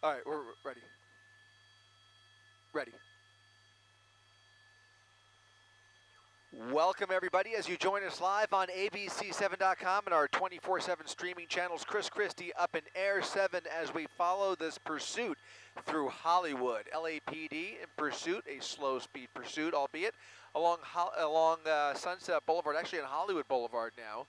All right, we're ready. Ready. Welcome, everybody, as you join us live on ABC7.com and our 24/7 streaming channels. Chris Christie up in Air 7 as we follow this pursuit through Hollywood. LAPD in pursuit, a slow-speed pursuit, albeit along Sunset Boulevard, actually on Hollywood Boulevard now,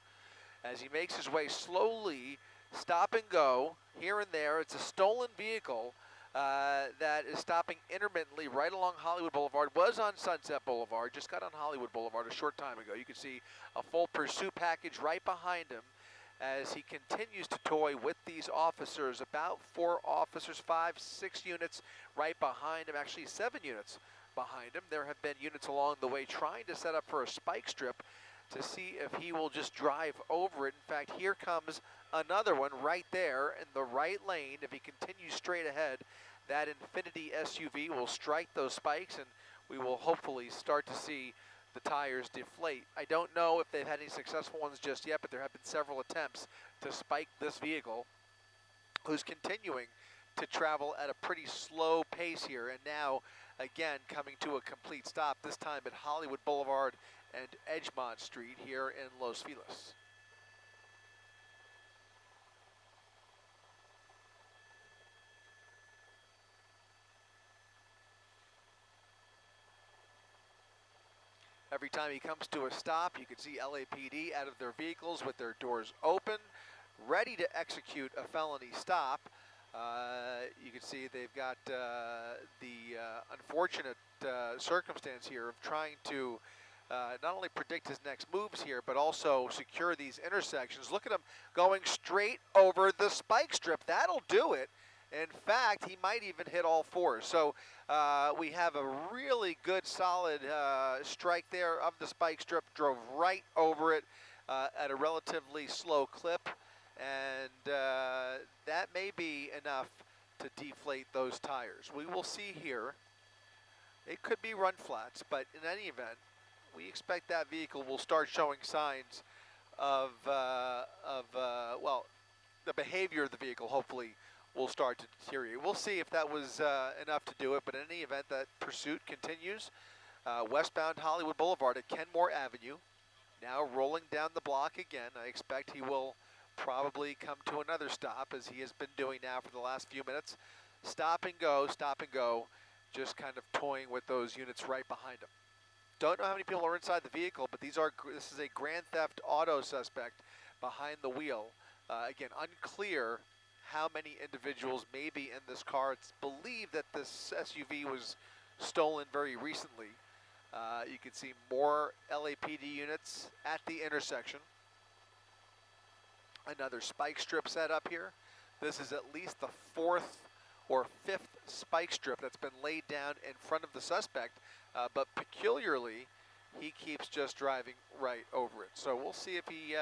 as he makes his way slowly, stop and go, here and there. It's a stolen vehicle that is stopping intermittently right along Hollywood Boulevard. Was on Sunset Boulevard, just got on Hollywood Boulevard a short time ago. You can see a full pursuit package right behind him as he continues to toy with these officers. About 4 officers, 5, 6 units right behind him, actually 7 units behind him. There have been units along the way trying to set up for a spike strip to see if he will just drive over it. In fact, here comes another one right there in the right lane. If he continues straight ahead, that Infiniti SUV will strike those spikes, and we will hopefully start to see the tires deflate. I don't know if they've had any successful ones just yet, but there have been several attempts to spike this vehicle, who's continuing to travel at a pretty slow pace here, and now again coming to a complete stop, this time at Hollywood Boulevard and Edgemont Street here in Los Feliz. Every time he comes to a stop, you can see LAPD out of their vehicles with their doors open, ready to execute a felony stop. You can see they've got the unfortunate circumstance here of trying to not only predict his next moves here, but also secure these intersections. Look at him going straight over the spike strip. That'll do it. In fact, he might even hit all 4. So we have a really good, solid strike there of the spike strip. Drove right over it at a relatively slow clip. And that may be enough to deflate those tires. We will see here. It could be run flats, but in any event, we expect that vehicle will start showing signs of well, the behavior of the vehicle hopefully will start to deteriorate. We'll see if that was enough to do it, but in any event, that pursuit continues. Westbound Hollywood Boulevard at Kenmore Avenue, now rolling down the block again. I expect he will probably come to another stop, as he has been doing now for the last few minutes. Stop and go, just kind of toying with those units right behind him. Don't know how many people are inside the vehicle, but this is a Grand Theft Auto suspect behind the wheel. Again, unclear how many individuals may be in this car. It's believed that this SUV was stolen very recently. You can see more LAPD units at the intersection. Another spike strip set up here. This is at least the 4th or 5th spike strip that's been laid down in front of the suspect, but peculiarly, he keeps just driving right over it. So we'll see if he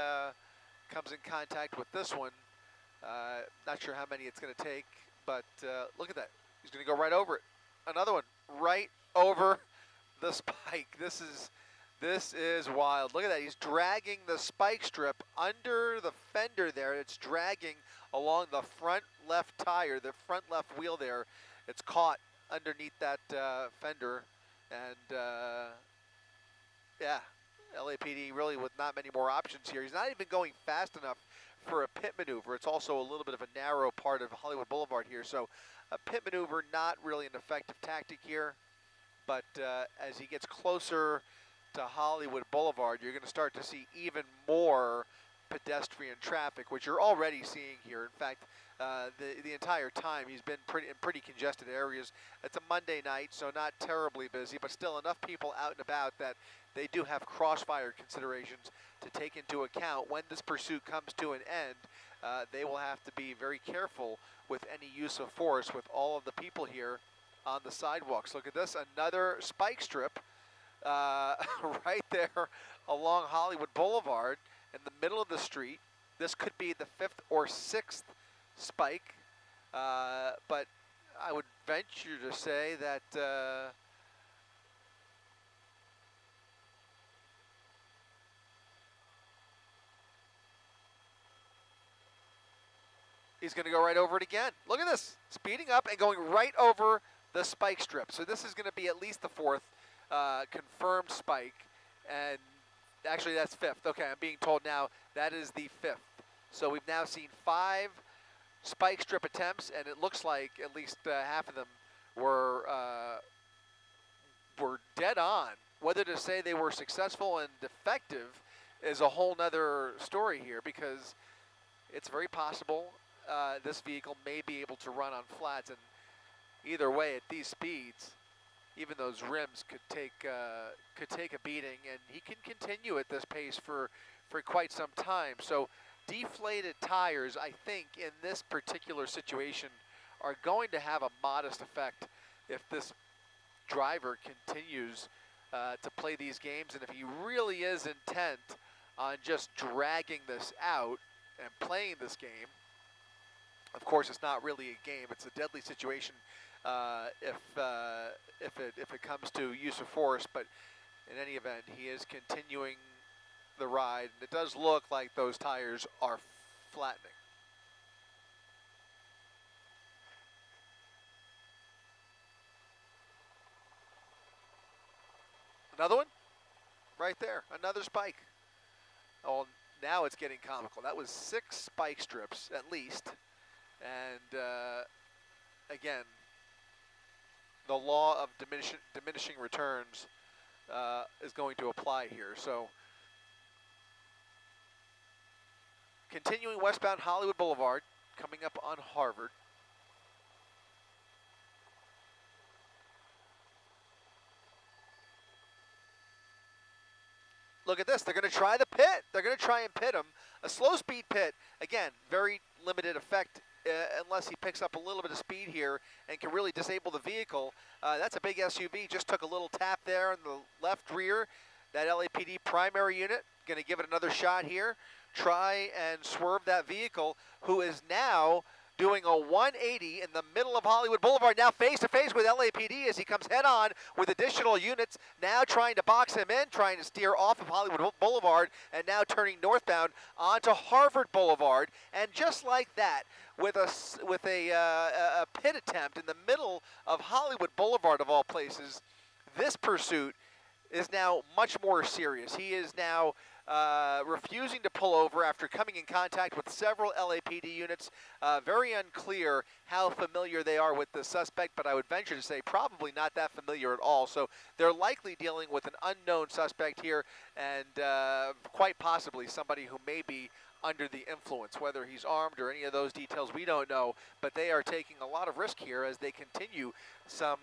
comes in contact with this one. Not sure how many it's going to take, but look at that. He's going to go right over it. Another one right over the spike. This is wild. Look at that. He's dragging the spike strip under the fender there. It's dragging along the front left tire, the front left wheel there. It's caught underneath that fender. And, yeah, LAPD really with not many more options here. He's not even going fast enough for a pit maneuver. It's also a little bit of a narrow part of Hollywood Boulevard here. So a pit maneuver, not really an effective tactic here. But as he gets closer to Hollywood Boulevard, you're going to start to see even more pedestrian traffic, which you're already seeing here. In fact, the entire time he's been in pretty congested areas. It's a Monday night, so not terribly busy, but still enough people out and about that they do have crossfire considerations to take into account. When this pursuit comes to an end, they will have to be very careful with any use of force with all of the people here on the sidewalks. Look at this, another spike strip right there along Hollywood Boulevard in the middle of the street. This could be the 5th or 6th spike, but I would venture to say that He's going to go right over it again. Look at this. Speeding up and going right over the spike strip. So this is going to be at least the fourth confirmed spike. And actually, that's fifth. Okay, I'm being told now that is the fifth. So we've now seen 5 spike strip attempts, and it looks like at least half of them were dead on. Whether to say they were successful and effective is a whole nother story here, because it's very possible this vehicle may be able to run on flats, and either way, at these speeds, even those rims could take a beating, and he can continue at this pace for quite some time. So deflated tires, I think, in this particular situation are going to have a modest effect if this driver continues to play these games, and if he really is intent on just dragging this out and playing this game. Of course, it's not really a game; it's a deadly situation if it comes to use of force. But in any event, he is continuing the ride. It does look like those tires are flattening. Another one? Right there, another spike. Oh, now it's getting comical. That was 6 spike strips at least. And again, the law of diminishing returns is going to apply here. So continuing westbound Hollywood Boulevard, coming up on Harvard. Look at this. They're going to try the pit. They're going to try and pit him. A slow speed pit. Again, very limited effect unless he picks up a little bit of speed here and can really disable the vehicle. That's a big SUV. Just took a little tap there in the left rear. That LAPD primary unit going to give it another shot here. Try and swerve that vehicle, who is now doing a 180 in the middle of Hollywood Boulevard, now face-to-face with LAPD as he comes head-on with additional units, now trying to box him in, trying to steer off of Hollywood Boulevard, and now turning northbound onto Harvard Boulevard. And just like that, with a pit attempt in the middle of Hollywood Boulevard, of all places, this pursuit is now much more serious. He is now refusing to pull over after coming in contact with several LAPD units. Very unclear how familiar they are with the suspect, but I would venture to say probably not that familiar at all. So they're likely dealing with an unknown suspect here, and quite possibly somebody who may be under the influence. Whether he's armed or any of those details, we don't know, but they are taking a lot of risk here as they continue some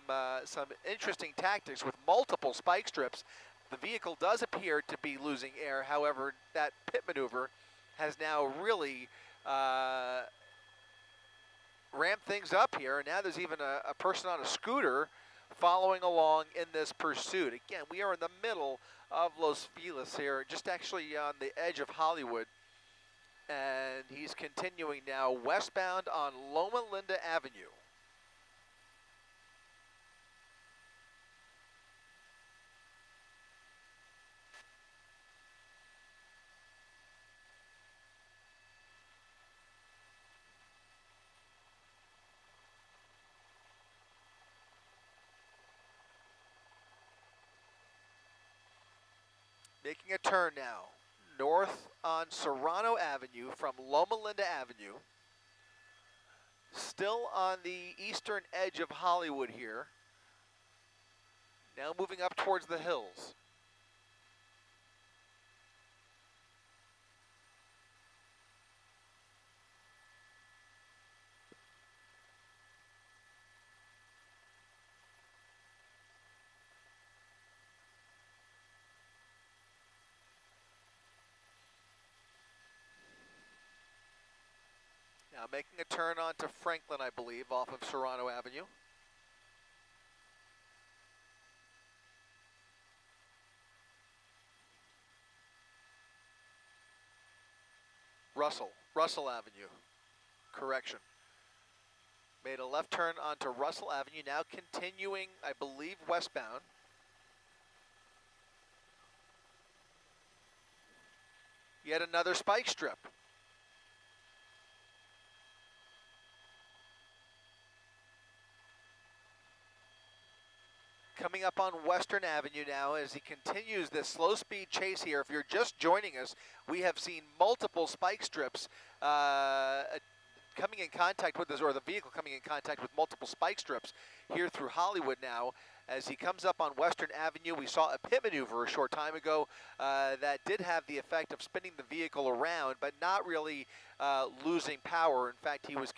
interesting tactics with multiple spike strips. The vehicle does appear to be losing air. However, that pit maneuver has now really ramped things up here. And now there's even a person on a scooter following along in this pursuit. Again, we are in the middle of Los Feliz here, just actually on the edge of Hollywood. And he's continuing now westbound on Loma Linda Avenue. Making a turn now, north on Serrano Avenue from Loma Linda Avenue. Still on the eastern edge of Hollywood here. Now moving up towards the hills. Now making a turn onto Franklin, I believe, off of Serrano Avenue. Russell Avenue, correction. Made a left turn onto Russell Avenue, now continuing, I believe, westbound. Yet another spike strip. coming up on Western Avenue now as he continues this slow speed chase here. If you're just joining us, we have seen multiple spike strips coming in contact with this, or the vehicle coming in contact with multiple spike strips here through Hollywood now. As he comes up on Western Avenue, we saw a pit maneuver a short time ago that did have the effect of spinning the vehicle around, but not really losing power. In fact, he was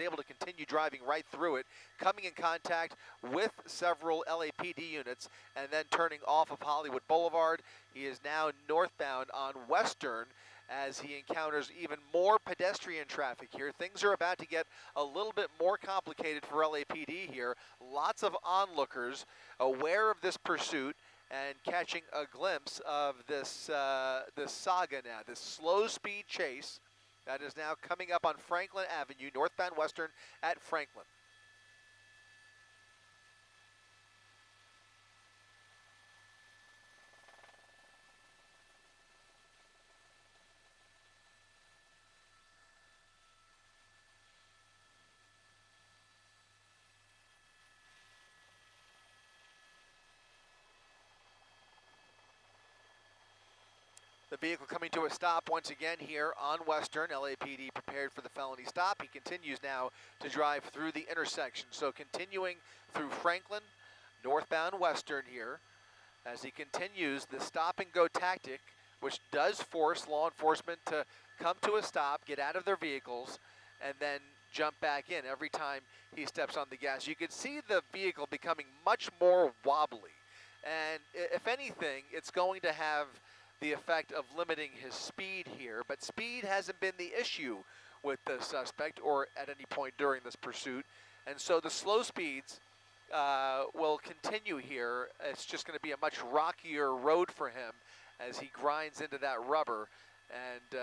able to continue driving right through it, coming in contact with several LAPD units, and then turning off of Hollywood Boulevard. He is now northbound on Western, as he encounters even more pedestrian traffic here. Things are about to get a little bit more complicated for LAPD here. Lots of onlookers aware of this pursuit and catching a glimpse of this, this saga now, this slow speed chase that is now coming up on Franklin Avenue, northbound Western at Franklin. The vehicle coming to a stop once again here on Western. LAPD prepared for the felony stop. He continues now to drive through the intersection. So continuing through Franklin, northbound Western here, as he continues the stop and go tactic, which does force law enforcement to come to a stop, get out of their vehicles, and then jump back in every time he steps on the gas. You can see the vehicle becoming much more wobbly. And if anything, it's going to have the effect of limiting his speed here, but speed hasn't been the issue with the suspect or at any point during this pursuit, and so the slow speeds will continue here. It's just going to be a much rockier road for him as he grinds into that rubber and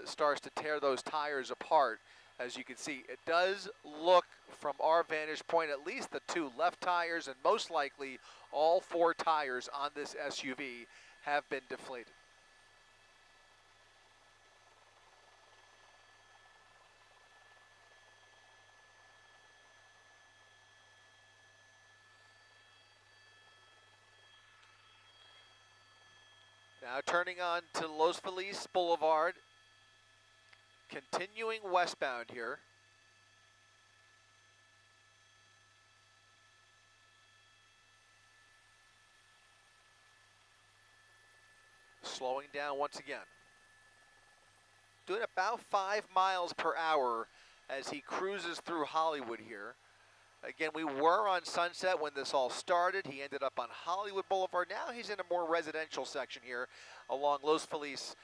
starts to tear those tires apart. As you can see, it does look from our vantage point, at least the two left tires and most likely all four tires on this SUV have been deflated. Now turning on to Los Feliz Boulevard, continuing westbound here. Slowing down once again. Doing about 5 miles per hour as he cruises through Hollywood here. Again, we were on Sunset when this all started. He ended up on Hollywood Boulevard. Now he's in a more residential section here along Los Feliz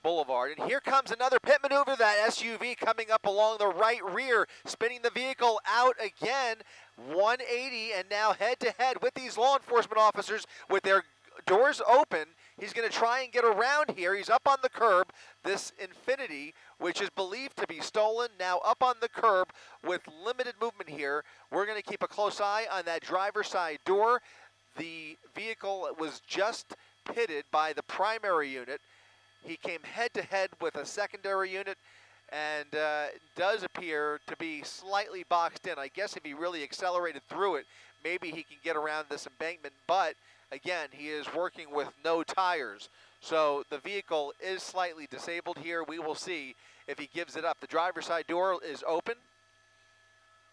Boulevard. And here comes another pit maneuver, that SUV coming up along the right rear, spinning the vehicle out again, 180, and now head-to-head with these law enforcement officers with their doors open. He's going to try and get around here. He's up on the curb. This Infiniti, which is believed to be stolen, now up on the curb with limited movement here. We're going to keep a close eye on that driver's side door. The vehicle was just pitted by the primary unit. He came head-to-head with a secondary unit and does appear to be slightly boxed in. I guess if he really accelerated through it, maybe he can get around this embankment, but again, he is working with no tires. So the vehicle is slightly disabled here. We will see if he gives it up. The driver's side door is open.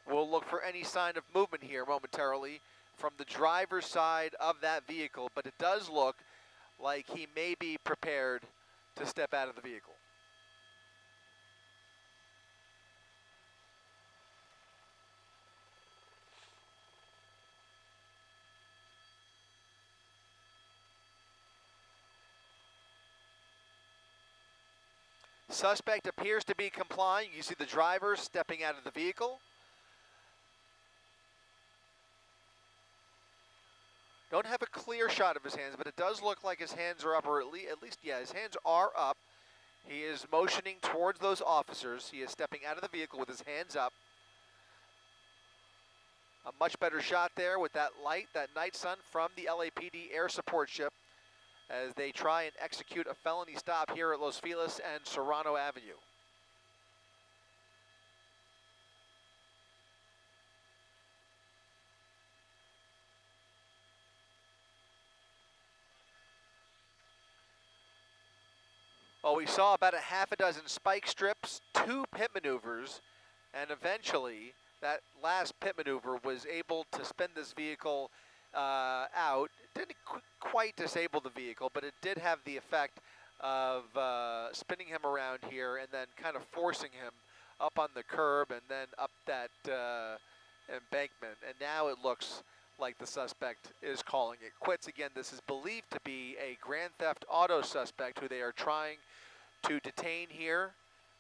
We'll look for any sign of movement here momentarily from the driver's side of that vehicle, but it does look like he may be prepared to step out of the vehicle. Suspect appears to be complying. You see the driver stepping out of the vehicle. Don't have a clear shot of his hands, but it does look like his hands are up, or at least, yeah, his hands are up. He is motioning towards those officers. He is stepping out of the vehicle with his hands up. A much better shot there with that light, that night sun from the LAPD air support ship as they try and execute a felony stop here at Los Feliz and Serrano Avenue. Well, we saw about a half a dozen spike strips, 2 pit maneuvers, and eventually that last pit maneuver was able to spin this vehicle out. It didn't quite disable the vehicle, but it did have the effect of spinning him around here and then kind of forcing him up on the curb and then up that embankment. And now it looks like the suspect is calling it quits. Again, this is believed to be a Grand Theft Auto suspect who they are trying to detain here.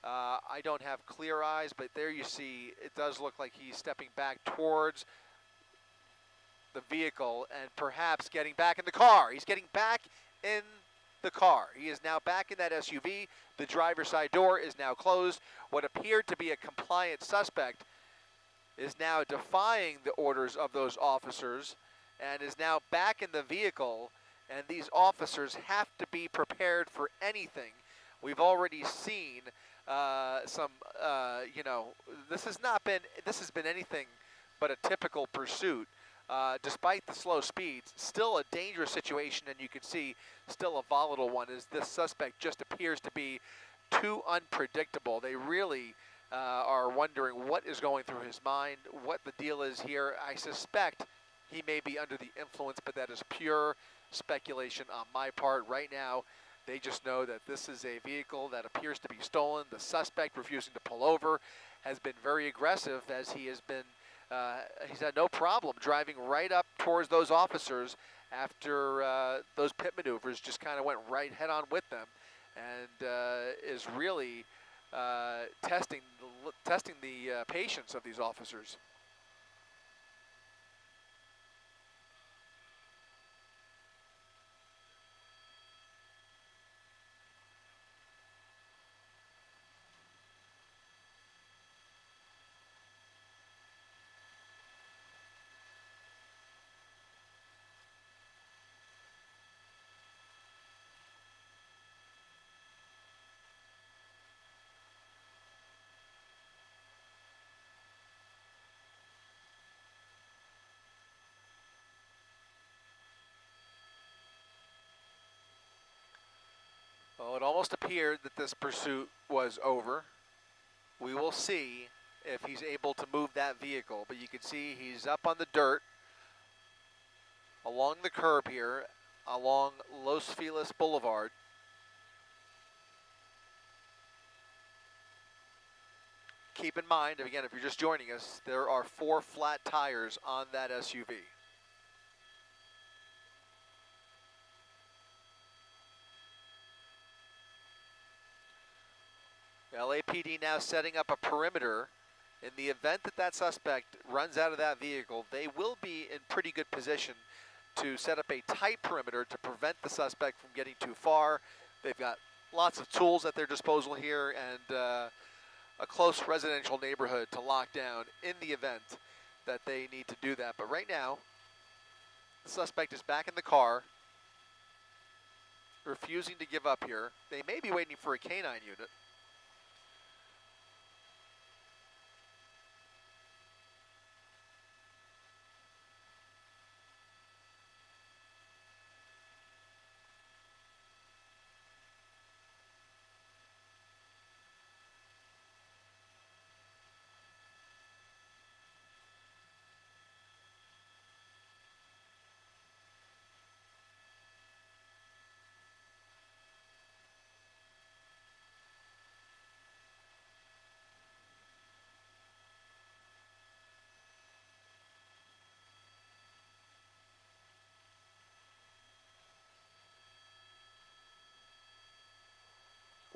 I don't have clear eyes, but there you see it does look like he's stepping back towards the vehicle and perhaps getting back in the car. He's getting back in the car. He is now back in that SUV. The driver's side door is now closed. What appeared to be a compliant suspect is now defying the orders of those officers and is now back in the vehicle, and these officers have to be prepared for anything. We've already seen this has been anything but a typical pursuit. Despite the slow speeds, still a dangerous situation, and you can see still a volatile one, as this suspect just appears to be too unpredictable. They really are wondering what is going through his mind, what the deal is here. I suspect he may be under the influence, but that is pure speculation on my part. Right now, they just know that this is a vehicle that appears to be stolen. The suspect, refusing to pull over, has been very aggressive, as he has been he's had no problem driving right up towards those officers after those pit maneuvers just kind of went right head on with them, and is really testing the patience of these officers. Well, it almost appeared that this pursuit was over. We will see if he's able to move that vehicle, but you can see he's up on the dirt along the curb here, along Los Feliz Boulevard. Keep in mind, again, if you're just joining us, there are 4 flat tires on that SUV. LAPD now setting up a perimeter. In the event that that suspect runs out of that vehicle, they will be in pretty good position to set up a tight perimeter to prevent the suspect from getting too far. They've got lots of tools at their disposal here, and a close residential neighborhood to lock down in the event that they need to do that. But right now, the suspect is back in the car, refusing to give up here. They may be waiting for a canine unit.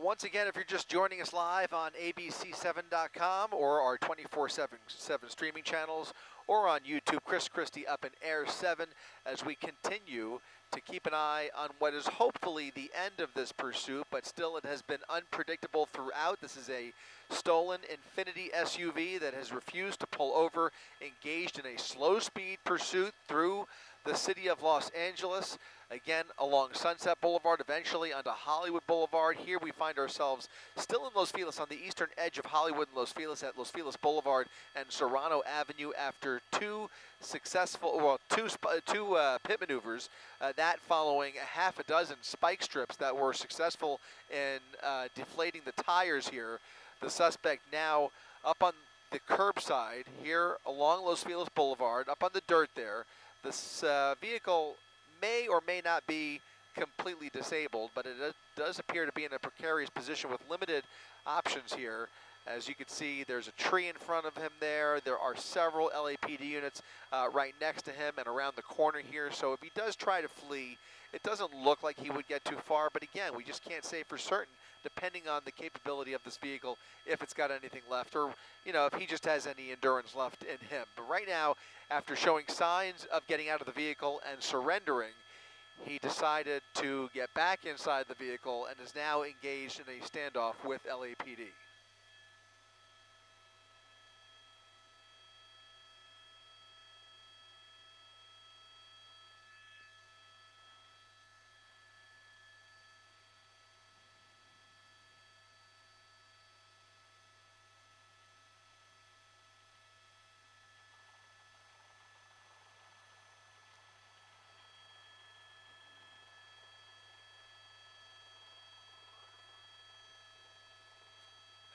Once again, if you're just joining us live on abc7.com or our 24/7 streaming channels, or on YouTube, Chris Christie up in Air 7, as we continue to keep an eye on what is hopefully the end of this pursuit, but still it has been unpredictable throughout. This is a stolen Infiniti SUV that has refused to pull over, engaged in a slow-speed pursuit through the city of Los Angeles, again along Sunset Boulevard, eventually onto Hollywood Boulevard. Here we find ourselves still in Los Feliz, on the eastern edge of Hollywood and Los Feliz, at Los Feliz Boulevard and Serrano Avenue, after two pit maneuvers. that following a half a dozen spike strips that were successful in deflating the tires here. The suspect now up on the curbside here along Los Feliz Boulevard, up on the dirt there. This vehicle may or may not be completely disabled, but it does appear to be in a precarious position with limited options here. As you can see, there's a tree in front of him there. There are several LAPD units right next to him and around the corner here. So if he does try to flee, it doesn't look like he would get too far. But again, we just can't say for certain, depending on the capability of this vehicle, if it's got anything left or, you know, if he just has any endurance left in him. But right now, after showing signs of getting out of the vehicle and surrendering, he decided to get back inside the vehicle and is now engaged in a standoff with LAPD.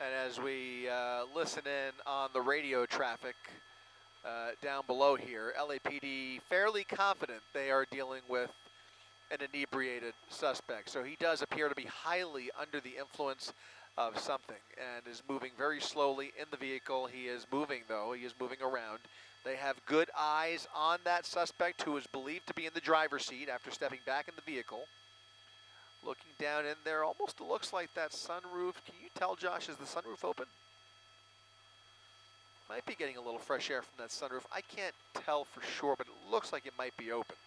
And as we listen in on the radio traffic down below here, LAPD fairly confident they are dealing with an inebriated suspect. So he does appear to be highly under the influence of something and is moving very slowly in the vehicle. He is moving, though. He is moving around. They have good eyes on that suspect, who is believed to be in the driver's seat after stepping back in the vehicle. Looking down in there, almost looks like that sunroof. Can you tell, Josh, is the sunroof open? Might be getting a little fresh air from that sunroof. I can't tell for sure, but it looks like it might be open.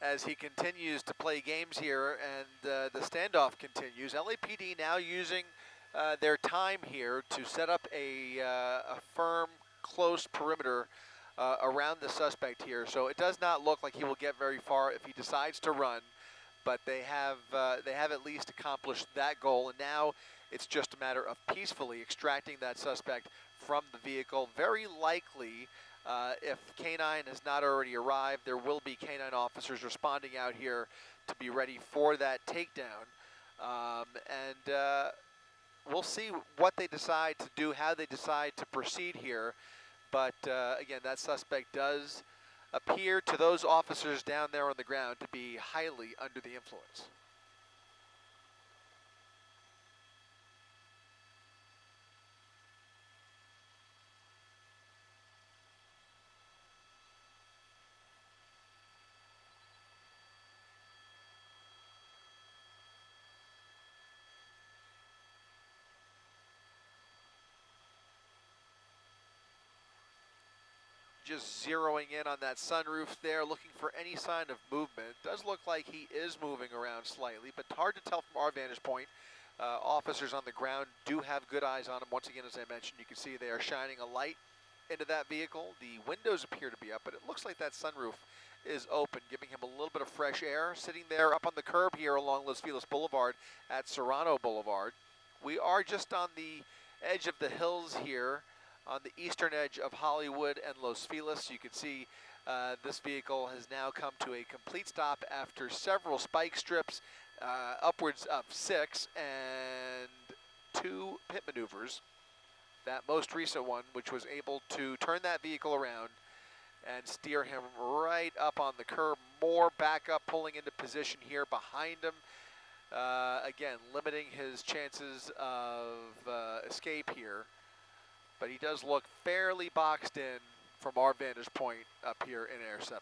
As he continues to play games here and the standoff continues, LAPD now using their time here to set up a firm, close perimeter around the suspect here. So it does not look like he will get very far if he decides to run, but they have at least accomplished that goal, and now it's just a matter of peacefully extracting that suspect from the vehicle. Very likely, if K-9 has not already arrived, there will be K-9 officers responding out here to be ready for that takedown. We'll see what they decide to do, how they decide to proceed here. But again, that suspect does appear to those officers down there on the ground to be highly under the influence. Just zeroing in on that sunroof there, looking for any sign of movement. It does look like he is moving around slightly, but hard to tell from our vantage point. Officers on the ground do have good eyes on him. Once again, as I mentioned, you can see they are shining a light into that vehicle. The windows appear to be up, but it looks like that sunroof is open, giving him a little bit of fresh air. Sitting there up on the curb here along Los Feliz Boulevard at Serrano Boulevard. We are just on the edge of the hills here, on the eastern edge of Hollywood and Los Feliz. You can see this vehicle has now come to a complete stop after several spike strips, upwards of 6, and 2 pit maneuvers. That most recent one, which was able to turn that vehicle around and steer him right up on the curb. More backup pulling into position here behind him. Again, limiting his chances of escape here. But he does look fairly boxed in from our vantage point up here in Air 7.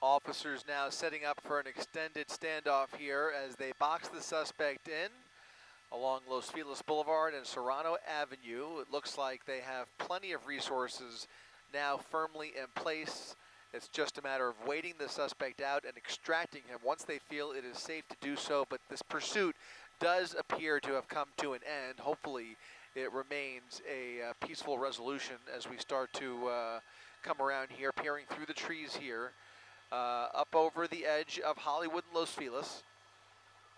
Officers now setting up for an extended standoff here as they box the suspect in along Los Feliz Boulevard and Serrano Avenue. It looks like they have plenty of resources now firmly in place. It's just a matter of waiting the suspect out and extracting him once they feel it is safe to do so. But this pursuit does appear to have come to an end. Hopefully it remains a peaceful resolution as we start to come around here, peering through the trees here, up over the edge of Hollywood and Los Feliz.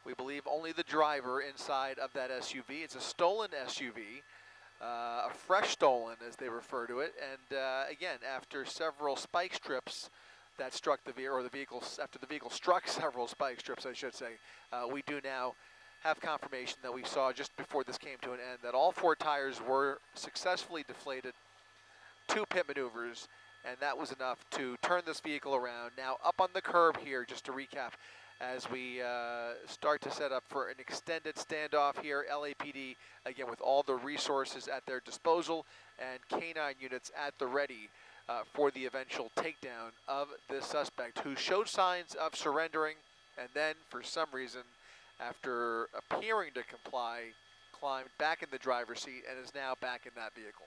We believe only the driver inside of that SUV. It's a stolen SUV, a fresh stolen as they refer to it. And again, after several spike strips that struck the vehicle, or the vehicle, after the vehicle struck several spike strips, I should say, we do now have confirmation that we saw just before this came to an end that all 4 tires were successfully deflated, 2 pit maneuvers, and that was enough to turn this vehicle around. Now up on the curb here, just to recap, as we start to set up for an extended standoff here. LAPD, again, with all the resources at their disposal and canine units at the ready for the eventual takedown of this suspect, who showed signs of surrendering and then, for some reason, after appearing to comply, climbed back in the driver's seat and is now back in that vehicle.